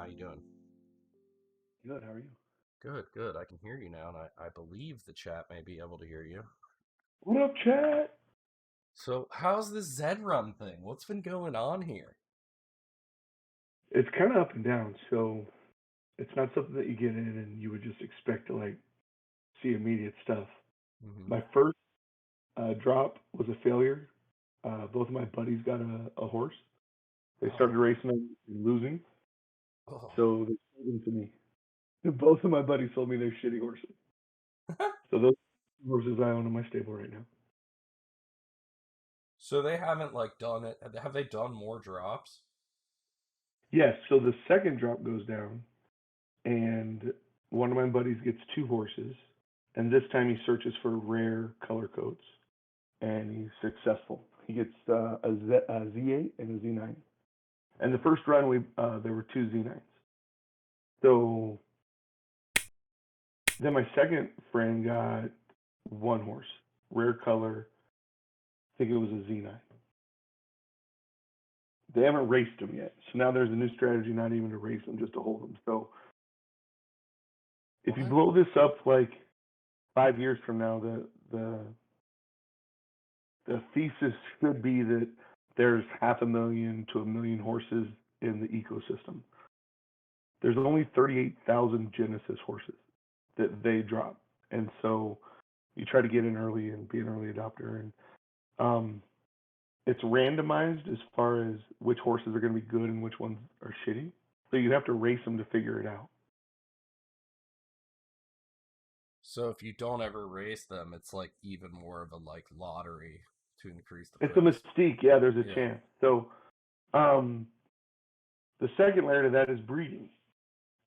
you doing? Good, how are you? Good, good. I can hear you now, and I believe the chat may be able to hear you. What up, chat? So, how's this Zed Run thing? What's been going on here? It's kind of up and down, so it's not something that you get in and you would just expect to see immediate stuff. Hmm. My first drop was a failure. Both of my buddies got a horse. They Oh, started racing and losing, oh. so they sold them to me. Both of my buddies sold me their shitty horses. So those horses I own in my stable right now. So they haven't done it. Have they done more drops? Yes, so the second drop goes down, and one of my buddies gets two horses, and this time he searches for rare color codes, and he's successful. He gets a Z8 and a Z9. And the first run, there were two Z9s. So then my second friend got one horse, rare color. I think it was a Z9. They haven't raced them yet, so now there's a new strategy, not even to race them, just to hold them. So if you What? blow this up like 5 years from now, the thesis should be that there's 500,000 to 1,000,000 horses in the ecosystem. There's only 38,000 Genesis horses that they drop, and so you try to get in early and be an early adopter. And um, it's randomized as far as which horses are going to be good and which ones are shitty. So you have to race them to figure it out. So if you don't ever race them, it's like even more of a lottery to increase the It's a price. mystique. Yeah, there's a Yeah. chance. So um, the second layer to that is breeding.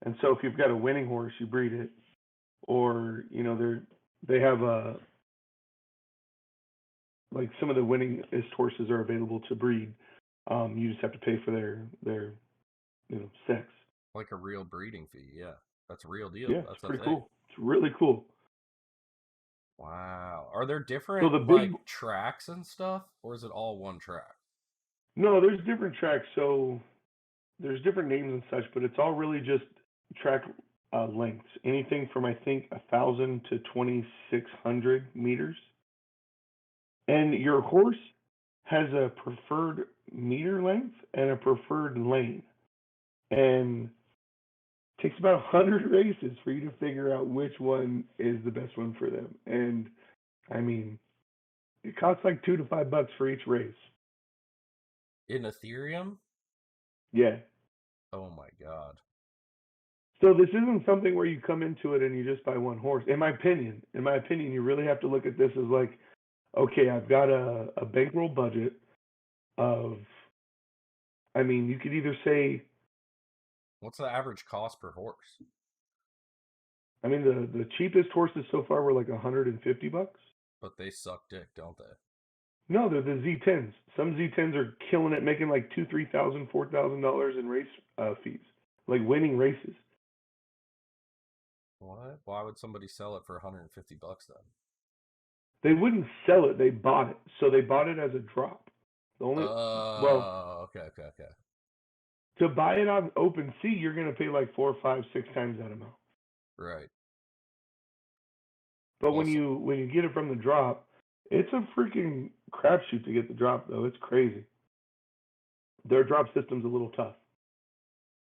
And so if you've got a winning horse, you breed it, or they have a like some of the winningest horses are available to breed. You just have to pay for their sex. Like a real breeding fee. Yeah. That's a real deal. Yeah, it's That's a pretty thing. cool. It's really cool. Wow. Are there So different the big tracks and stuff, or is it all one track? no, there's different tracks. So there's different names and such, but it's all really just track lengths. Anything from I think 1,000 to 2,600 meters. And your horse has a preferred meter length and a preferred lane. And it takes about 100 races for you to figure out which one is the best one for them. And I mean, it costs like $2 to $5 for each race. In Ethereum? Yeah. Oh my god. So this isn't something where you come into it and you just buy one horse. In my opinion, you really have to look at this as like, okay, I've got a bankroll budget of, I mean, you could either say, What's the average cost per horse? I mean, the cheapest horses so far were like $150. But they suck dick, don't they? No, they're the Z10s. Some Z10s are killing it, making like two, $3,000, $4,000 in race fees, like winning races. What? Why would somebody sell it for $150 then? They wouldn't sell it; they bought it. So they bought it as a drop. The only well, Okay, okay, okay. to buy it on OpenSea, you're gonna pay like 4, 5, 6 times that amount. Right. But Well, when you get it from the drop, it's a freaking crapshoot to get the drop though. It's crazy. Their drop system's a little tough.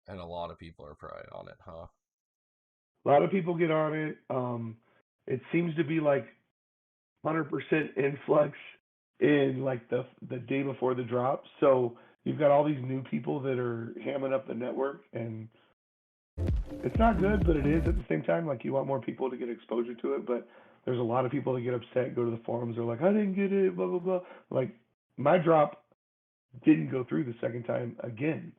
and a lot of people are probably on it, huh? A lot of people get on it. It seems to be like 100% influx in like the day before the drop. So you've got all these new people that are hamming up the network, and it's not good, but it is at the same time. Like you want more people to get exposure to it, but there's a lot of people that get upset, go to the forums, they're like, I didn't get it, blah blah blah. Like my drop didn't go through the second time again,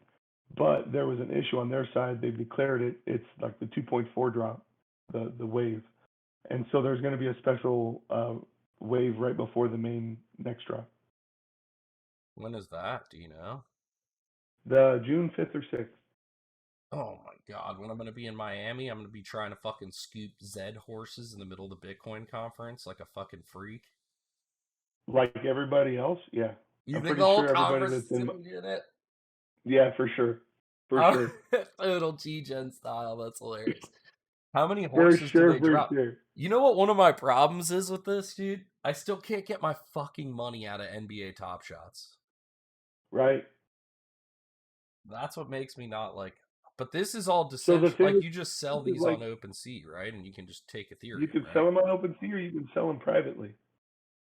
but there was an issue on their side. They declared it. It's like the 2.4 drop, the wave, and so there's going to be a special wave right before the main next drop, When is that? Do you know? the June 5th or 6th. Oh my god, when I'm gonna be in Miami, I'm gonna be trying to fucking scoop Zed horses in the middle of the Bitcoin conference like a fucking freak. Like everybody else, yeah. You I'm think the pretty whole sure everybody conference that's is in, gonna be in it? yeah, for sure. For sure. Total G-Gen style. That's hilarious. How many For horses do sure, they for drop? sure. You know what one of my problems is with this, dude? I still can't get my fucking money out of NBA Top Shots. Right. That's what makes me not like. But this is all So the decentralized. thing Like you just sell is these like on OpenSea, right? And you can just take you Ethereum, can right? sell them on OpenSea or you can sell them privately.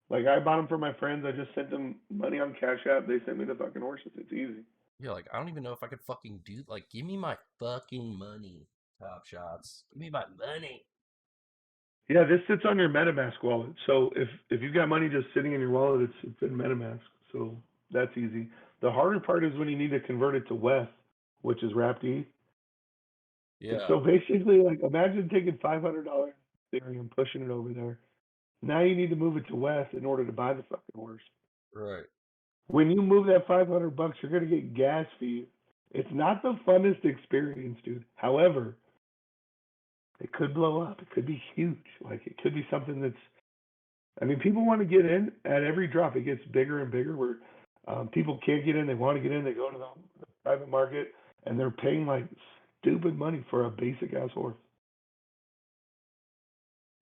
Like I bought them for my friends. I just sent them money on Cash App. They sent me the fucking horses. It's easy. Yeah, like I don't even know if I could fucking do like give me my fucking money, Top Shots. Give me my money. Yeah, this sits on your MetaMask wallet. So if you've got money just sitting in your wallet, it's in MetaMask. So that's easy. The harder part is when you need to convert it to WETH, which is wrapped ETH. Yeah, So basically, like imagine taking $500 Ethereum, pushing it over there. Now you need to move it to WETH in order to buy the fucking horse. right. When you move that $500, you're gonna get gas fees. It's not the funnest experience, dude. However, it could blow up. It could be huge. Like it could be something that's. I mean, people want to get in at every drop. It gets bigger and bigger. Where people can't get in, they want to get in. They go to the private market and they're paying like stupid money for a basic ass horse.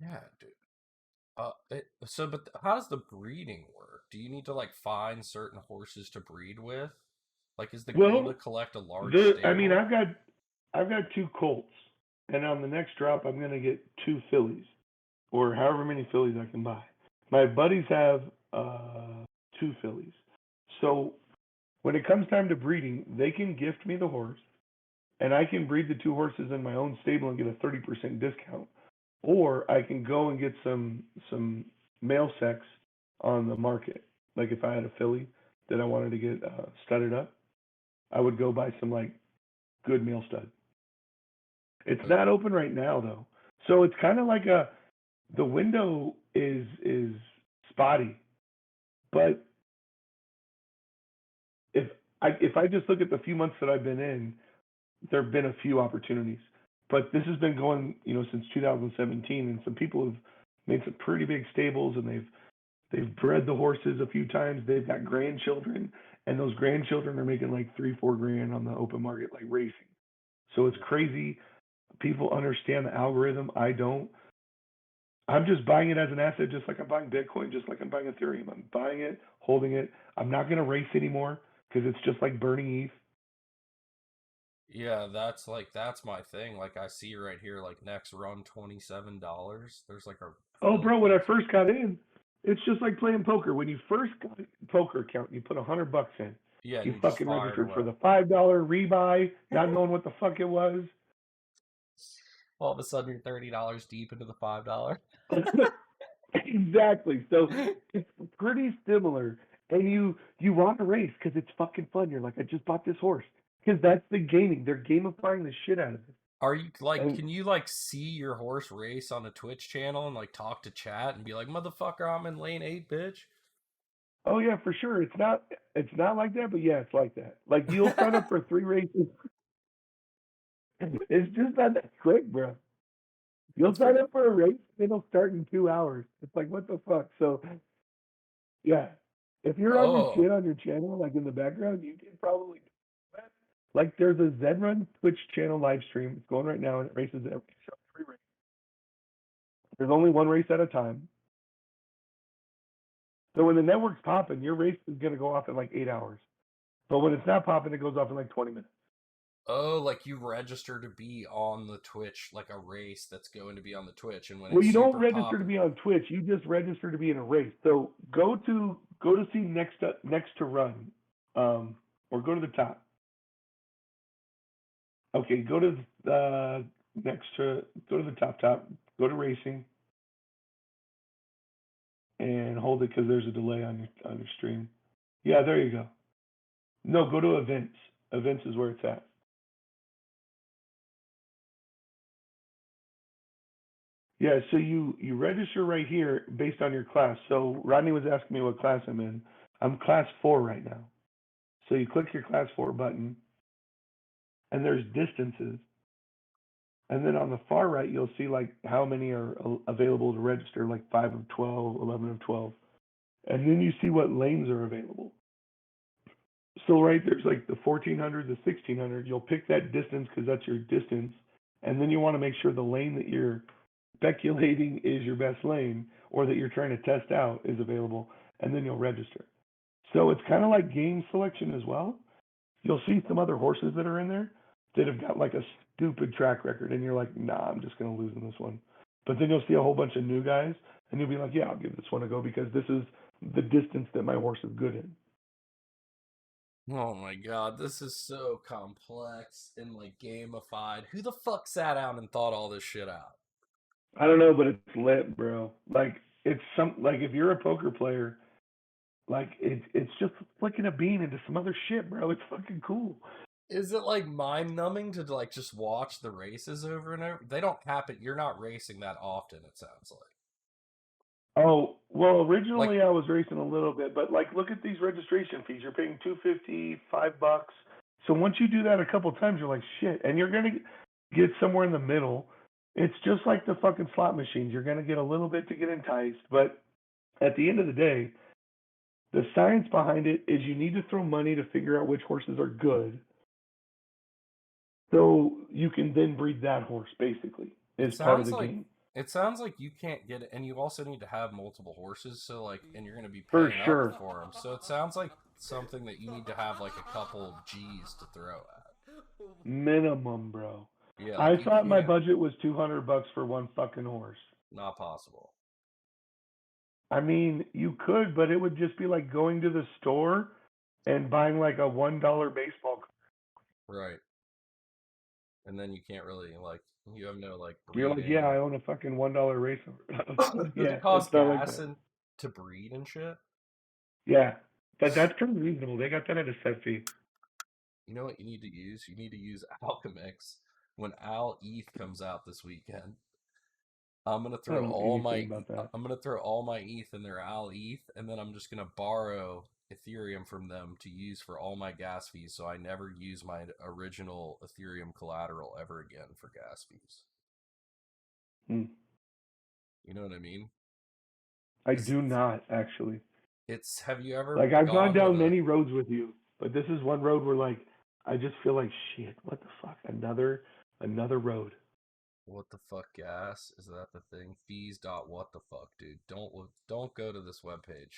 Yeah, dude. But how does the breeding work? Do you need to like find certain horses to breed with? Like, is the goal to Well, collect a large the I mean, stable? I've got two colts, and on the next drop, I'm gonna get two fillies, or however many fillies I can buy. My buddies have two fillies, so when it comes time to breeding, they can gift me the horse, and I can breed the two horses in my own stable and get a 30% discount, or I can go and get some male sex on the market. Like if I had a filly that I wanted to get studded up, I would go buy some like good male stud. It's Uh, not open right now though, so it's kind of like a the window is spotty. But if I just look at the few months that I've been in, there have been a few opportunities. But this has been going, since 2017, and some people have made some pretty big stables, and they've bred the horses a few times. They've got grandchildren, and those grandchildren are making like 3-4 grand on the open market, like racing. So it's crazy. People understand the algorithm. I don't. I'm just buying it as an asset, just like I'm buying Bitcoin, just like I'm buying Ethereum. I'm buying it, holding it. I'm not going to race anymore because it's just like burning ETH. yeah, that's my thing. Like I see right here, like next run $27. There's like a Oh, full bro, when I picture. first got in, it's just like playing poker. When you first got a poker account, you put $100 in. Yeah, and You you just fucking fired registered for away. the $5 rebuy, not knowing what the fuck it was. All of a sudden, you're $30 deep into the $5. Exactly. So it's pretty similar. And you want to race because it's fucking fun. You're like, I just bought this horse because that's the gaming. They're gamifying the shit out of it. Are you like, And can you like see your horse race on a Twitch channel and like talk to chat and be like, motherfucker, I'm in lane 8, bitch? oh yeah, for sure. It's not like that, but yeah, it's like that. Like you'll sign up for 3 races. It's just not that quick, bro. You'll That's sign pretty. up for a race, it'll start in 2 hours. It's like what the fuck. So yeah, if you're on your Oh, shit on your channel, like in the background, you can probably do that. Like there's a Zed Run Twitch channel live stream. It's going right now, and it races every race. There's only one race at a time. So when the network's popping, your race is gonna go off in like 8 hours. But when it's not popping, it goes off in like 20 minutes. oh, like you register to be on the Twitch, like a race that's going to be on the Twitch, and when Well, it's you don't super register to popping. be on Twitch. You just register to be in a race. So go to see next to run, or go to the top. Okay, next to go to the top. Go to racing and hold it because there's a delay on your stream. Yeah, there you go. No, go to events. Events is where it's at. Yeah, so you register right here based on your class. So Rodney was asking me what class I'm in. I'm class 4 right now. So you click your class 4 button, and there's distances. And then on the far right, you'll see like how many are available to register, like 5 of 12, 11 of 12. And then you see what lanes are available. So right there's like the 1400, the 1600. You'll pick that distance because that's your distance, and then you want to make sure the lane that you're speculating is your best lane or that you're trying to test out is available, and then you'll register. So it's kind of like game selection as well. You'll see some other horses that are in there that have got like a stupid track record, and you're like, nah, I'm just gonna lose in this one. But then you'll see a whole bunch of new guys, and you'll be like, yeah, I'll give this one a go because this is the distance that my horse is good in. Oh my god, this is so complex and like gamified. Who the fuck sat down and thought all this shit out? I don't know, but it's lit, bro. Like it's some like if you're a poker player, like it's just flicking a bean into some other shit, bro. It's fucking cool. Is it like mind numbing to like just watch the races over and over? They don't happen. You're not racing that often, it sounds like. Oh, well, Like, originally I was racing a little bit, but like look at these registration fees. You're paying 250, $5. So once you do that a couple times, you're like shit, and you're gonna get somewhere in the middle. It's just like the fucking slot machines. You're gonna get a little bit to get enticed, but at the end of the day, the science behind it is you need to throw money to figure out which horses are good, so you can then breed that horse. Basically, it is part of sounds the like game. it sounds like you can't get it, and you also need to have multiple horses. So like, and you're gonna be For paying up sure. for them. So it sounds like something that you need to have like a couple of G's to throw at. Minimum, bro. Yeah, I like you thought my can't. budget was $200 for one fucking horse. Not possible. I mean, you could, but it would just be like going to the store and buying like a $1 baseball card. Right. And then you can't really like you have no like You're like, yeah, breeding. I own a fucking $1 race horse. Does Yeah, it it's cost not like gas that. and to breed and shit? Yeah, but that's pretty reasonable. They got that at a set fee. You know what you need to use? You need to use Alchemix when Al ETH comes out this weekend. I'm gonna I throw don't know all anything my about that. I'm gonna throw all my ETH in their Al ETH, and then I'm just gonna borrow Ethereum from them to use for all my gas fees, so I never use my original Ethereum collateral ever again for gas fees. Hmm. You know what I mean? I Because do not actually. it's have you ever Like I've gone gone to down the many roads with you, but this is one road where like I just feel like shit. What the fuck? Another road. what the fuck gas? Is that the thing? Fees dot what the fuck, dude. Don't go to this webpage.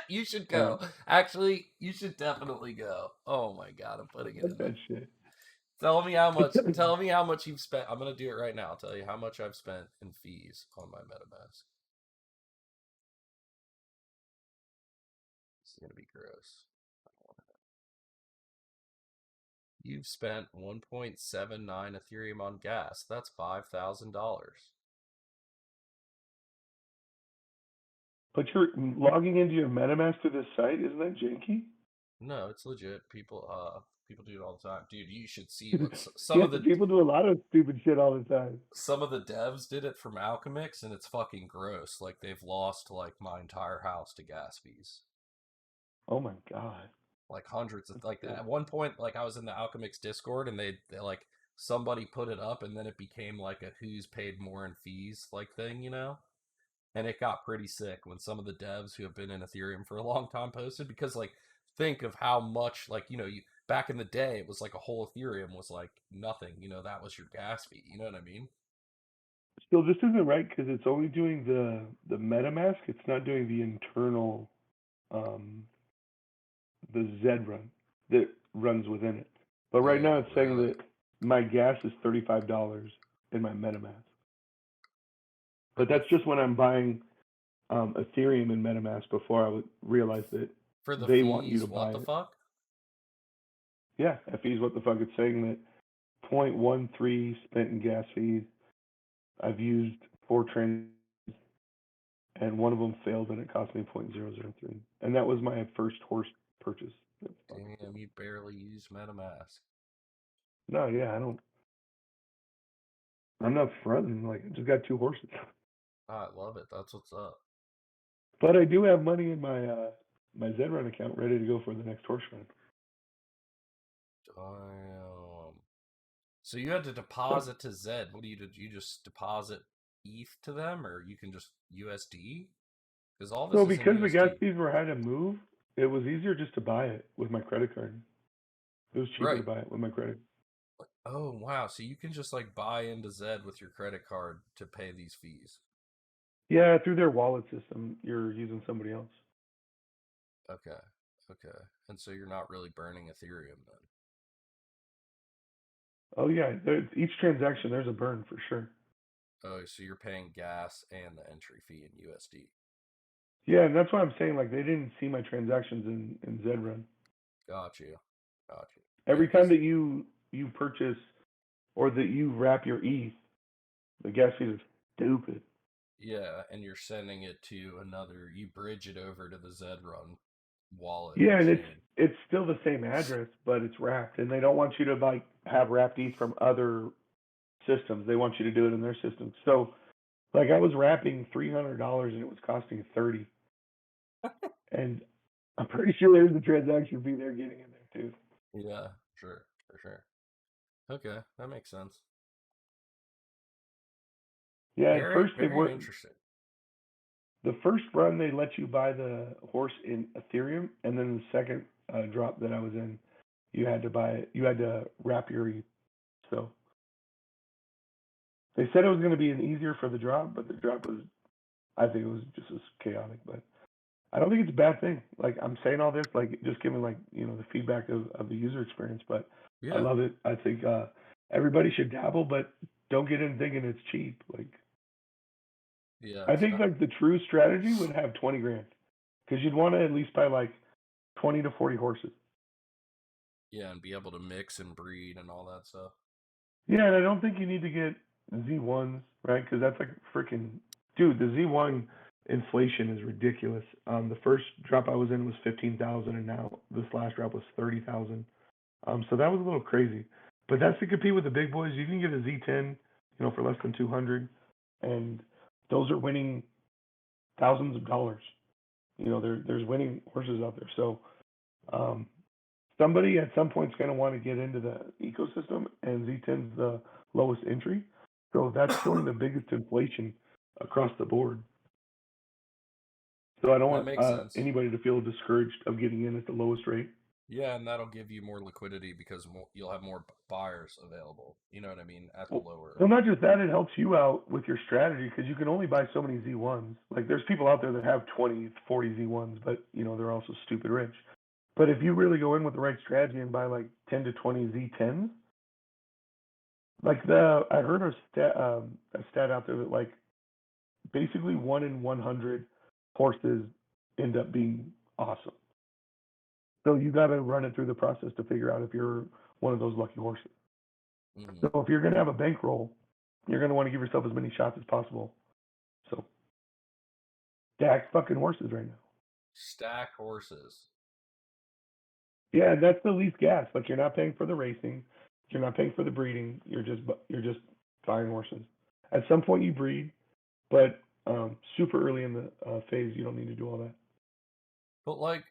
You should Uh, go. Actually, you should definitely go. Oh my god, I'm putting it fuck in the that shit. Tell me how much. Tell me how much you've spent. I'm gonna do it right now. I'll tell you how much I've spent in fees on my MetaMask. This is gonna be gross. You've spent 1.79 Ethereum on gas. That's $5,000. But you're logging into your MetaMask to this site, isn't that janky? No, it's legit. People do it all the time, dude. You should see what Yeah, people do a lot of stupid shit all the time. some of the devs did it from Alchemix, and it's fucking gross. Like they've lost like my entire house to gas fees. Oh my god. Like hundreds of That's like cool. at one point like I was in the Alchemix Discord and they like somebody put it up and then it became like a who's paid more in fees like thing, you know? And it got pretty sick when some of the devs who have been in Ethereum for a long time posted because like think of how much like you back in the day it was like a whole Ethereum was like nothing, that was your gas fee, you know what I mean? So this isn't right because it's only doing the MetaMask. It's not doing the internal um the Zed Run that runs within it. But right now Oh, it's saying really? that my gas is $35 in my MetaMask. For But the that's just when I'm buying Ethereum in MetaMask before I would realize that for the they want you to fees, what buy the it. fuck? Yeah, FE's what the fuck it's saying that 0.13 spent in gas fees. I've used 4 trains and one of them failed and it cost me 0.003. And that was my first horse purchase. Damn, you barely use MetaMask. No, yeah, I don't. I'm not fronting. Like I just got 2 horses, I love it. That's what's up. but I do have money in my Zed Run account ready to go for the next horse run. Damn. So you had to So, deposit to Zed. What do you did? You just deposit ETH to them, or you can just USD? Because all this so is in because the gas USD. fees were had to move, it was easier just to buy it with my credit card. It was cheaper to Right. buy it with my credit. Oh, wow. So you can just like buy into Zed with your credit card to pay these fees. Yeah, through their wallet system, you're using somebody else. Okay. Okay. And so you're not really burning Ethereum then. Oh yeah, each transaction there's a burn for sure. Oh, so you're paying gas and the entry fee in USD. Yeah, and that's why I'm saying like they didn't see my transactions in Zed Run. Got you. Got you. Yeah, Every time because, that you purchase or that you wrap your ETH, the gas fee is stupid. yeah, and you're sending it to another, you bridge it over to the Zed Run wallet Yeah, and instead. it's still the same address, but it's wrapped, and they don't want you to like have wrapped ETH from other systems. They want you to do it in their system. So like I was wrapping $300 and it was costing 30, and I'm pretty sure there's a transaction fee they're getting in there too. Yeah, sure, for sure. Okay, that makes sense. Yeah, at Very, first they very were interesting. the first run they let you buy the horse in Ethereum, and then the second drop that I was in, you had to buy it. You had to wrap your ETH. So they said it was going to be an easier for the drop, but the drop was, I think it was just as chaotic. But I don't think it's a bad thing. Like I'm saying all this, like just giving like the feedback of the user experience. But I Yeah, love it. I think everybody should dabble, but don't get in thinking it's cheap. Like yeah, I it's think not. like the true strategy would have 20 grand because you'd want to at least buy like 20 to 40 horses. Yeah, and be able to mix and breed and all that stuff. Yeah, and I don't think you need to get Z1s, right? Because that's like freaking, dude. The Z1 inflation is ridiculous. The first drop I was in was 15,000, and now this last drop was 30,000. So that was a little crazy. But that's to compete with the big boys. You can get a Z10, for less than 200, and those are winning thousands of dollars. There's winning horses out there. So um, somebody at some point is going to want to get into the ecosystem, and Z10's the lowest entry. So that's showing the biggest inflation across the board. So I don't That want makes sense. anybody to feel discouraged of getting in at the lowest rate. Yeah, and that'll give you more liquidity because you'll have more buyers available. You know what I mean? At the Well, lower. well, not just that, it helps you out with your strategy because you can only buy so many Z1s. Like, there's people out there that have 20, 40 Z1s, but, they're also stupid rich. But if you really go in with the right strategy and buy like 10 to 20 Z10s, like I heard a stat out there that like basically 1 in 100 horses end up being awesome. So you got to run it through the process to figure out if you're one of those lucky horses. Hmm. So if you're going to have a bankroll, you're going to want to give yourself as many shots as possible. So stack fucking horses right now. Stack horses. Yeah, that's the least gas. Like you're not paying for the racing, you're not paying for the breeding. You're just buying horses. At some point you breed, but super early in the phase you don't need to do all that. But like,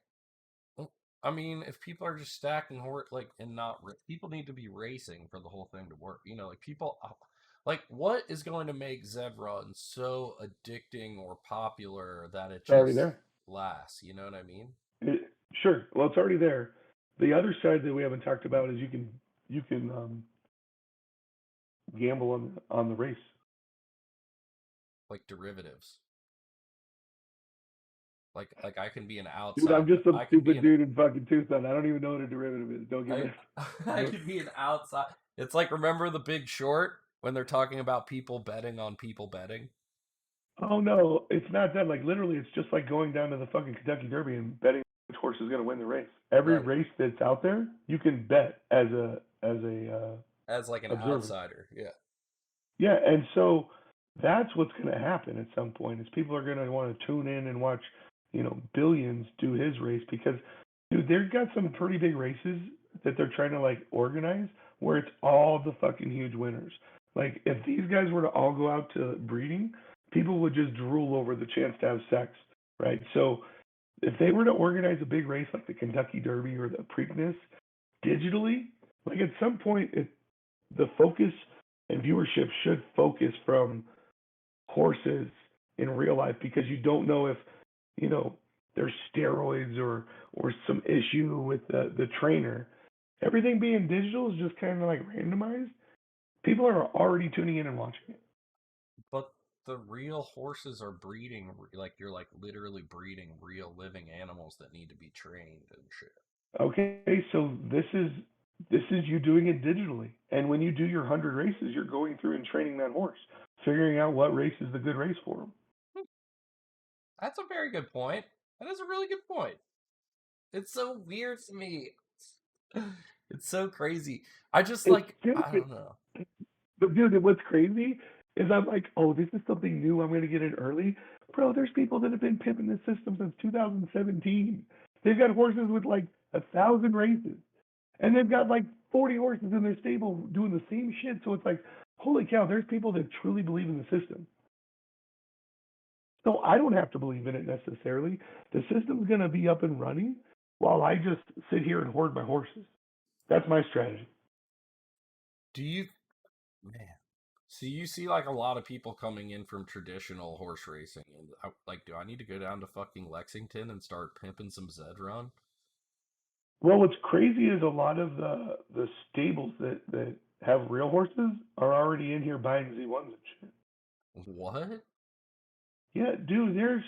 I mean, if people are just stacking horse like and not people need to be racing for the whole thing to work. Like people, like what is going to make Zed Run so addicting or popular that it It's already just there. lasts? You know what I mean? Sure. Well, it's already there. The other side that we haven't talked about is you can gamble on the race. Like derivatives. Like I can be an Dude, outside. I'm just some I could be stupid an dude in fucking Tucson. I don't even know what a derivative is. Don't give I me. I Don't, could be an outside. It's like remember The Big Short when they're talking about people betting on people betting. oh no, it's not that. Like literally, it's just like going down to the fucking Kentucky Derby and betting which horse is going to win the race. Every Right. race that's out there, you can bet as a As like an observer. outsider. Yeah. Yeah, and so that's what's going to happen at some point is people are going to want to tune in and watch, Billions do his race because, dude, they've got some pretty big races that they're trying to like organize where it's all the fucking huge winners. Like if these guys were to all go out to breeding, people would just drool over the chance to have sex, right? So if they were to organize a big race like the Kentucky Derby or the Preakness digitally, like at some point the focus and viewership should focus from horses in real life because you don't know if you know there's steroids or some issue with the trainer. Everything being digital is just kind of like randomized. People are already tuning in and watching it. But the real horses are breeding, like you're like literally breeding real living animals that need to be trained and shit. Okay, so this is you doing it digitally. And when you do your 100 races, you're going through and training that horse, figuring out what race is the good race for him. That's a very good point. That is a really good point. It's so weird to me. It's so crazy. I just It's like, I stupid. don't know. But dude, what's crazy is I'm like, oh, this is something new. I'm going to get in early. Bro, there's people that have been pimping this system since 2017. They've got horses with like 1,000 races. And they've got like 40 horses in their stable doing the same shit. So it's like, holy cow, there's people that truly believe in the system. So I don't have to believe in it necessarily. The system's going to be up and running while I just sit here and hoard my horses. That's my strategy. Do you, man? So you see like a lot of people coming in from traditional horse racing, and like, do I need to go down to fucking Lexington and start pimping some Zed Run? Well, what's crazy is a lot of the stables that have real horses are already in here buying Z1s and shit. What? Yeah, dude, there's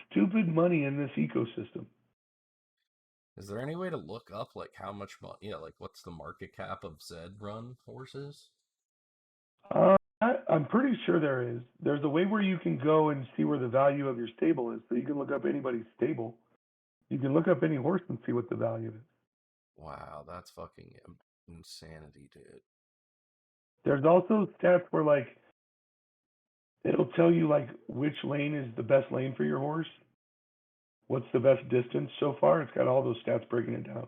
stupid money in this ecosystem. Is there any way to look up like how much money? Yeah, like what's the market cap of Zed Run horses? I'm pretty sure there is. There's a way where you can go and see where the value of your stable is. So you can look up anybody's stable. You can look up any horse and see what the value is. Wow, that's fucking insanity, dude. There's also stats where like it'll tell you like which lane is the best lane for your horse, what's the best distance so far. It's got all those stats breaking it down.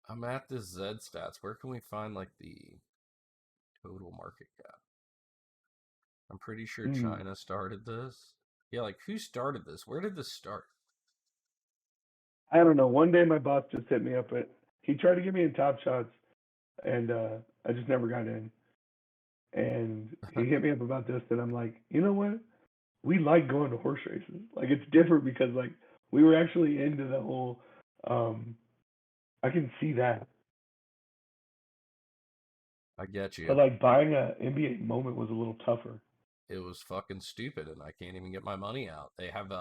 I'm at this Zed stats. Where can we find like the total market cap? I'm pretty sure Hmm. China started this. Yeah, like who started this? Where did this start? I don't know. One day my boss just hit me up. He tried to get me in Top Shots, and I just never got in. And he hit me up about this, and I'm like, you know what? We like going to horse races. Like it's different because like we were actually into the whole. Um, I can see that, I get but you. like buying a NBA moment was a little tougher. It was fucking stupid, and I can't even get my money out. They have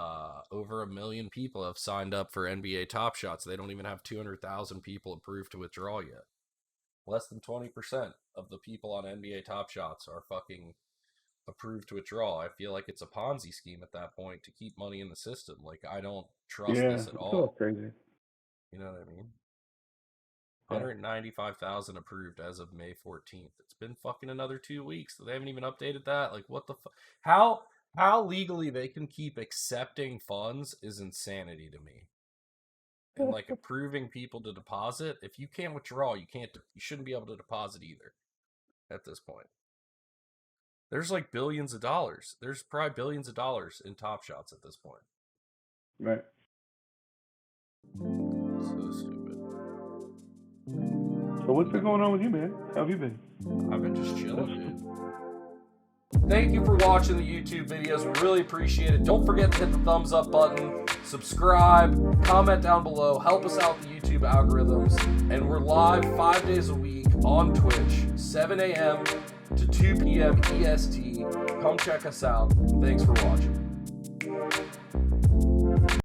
over 1 million people have signed up for NBA Top Shots. They don't even have 200,000 people approved to withdraw yet. Less than 20% of the people on NBA Top Shots are fucking approved to withdraw. I feel like it's a Ponzi scheme at that point to keep money in the system. Like I don't trust Yeah, this at it's a little all. crazy. You know what I mean? Yeah. 195,000 approved as of May 14th. It's been fucking another 2 weeks. They haven't even updated that. Like what the fuck? How legally they can keep accepting funds is insanity to me. And like approving people to deposit, if you can't withdraw, you shouldn't be able to deposit either at this point. There's like billions of dollars. There's probably billions of dollars in Top Shots at this point. Right. So stupid. So what's been going on with you, man? How have you been? I've been just chilling, dude. Thank you for watching the YouTube videos. We really appreciate it. Don't forget to hit the thumbs up button, subscribe, comment down below, help us out with the YouTube algorithms. And we're live 5 days a week on Twitch, 7 a.m. to 2 p.m. EST. Come check us out. Thanks for watching.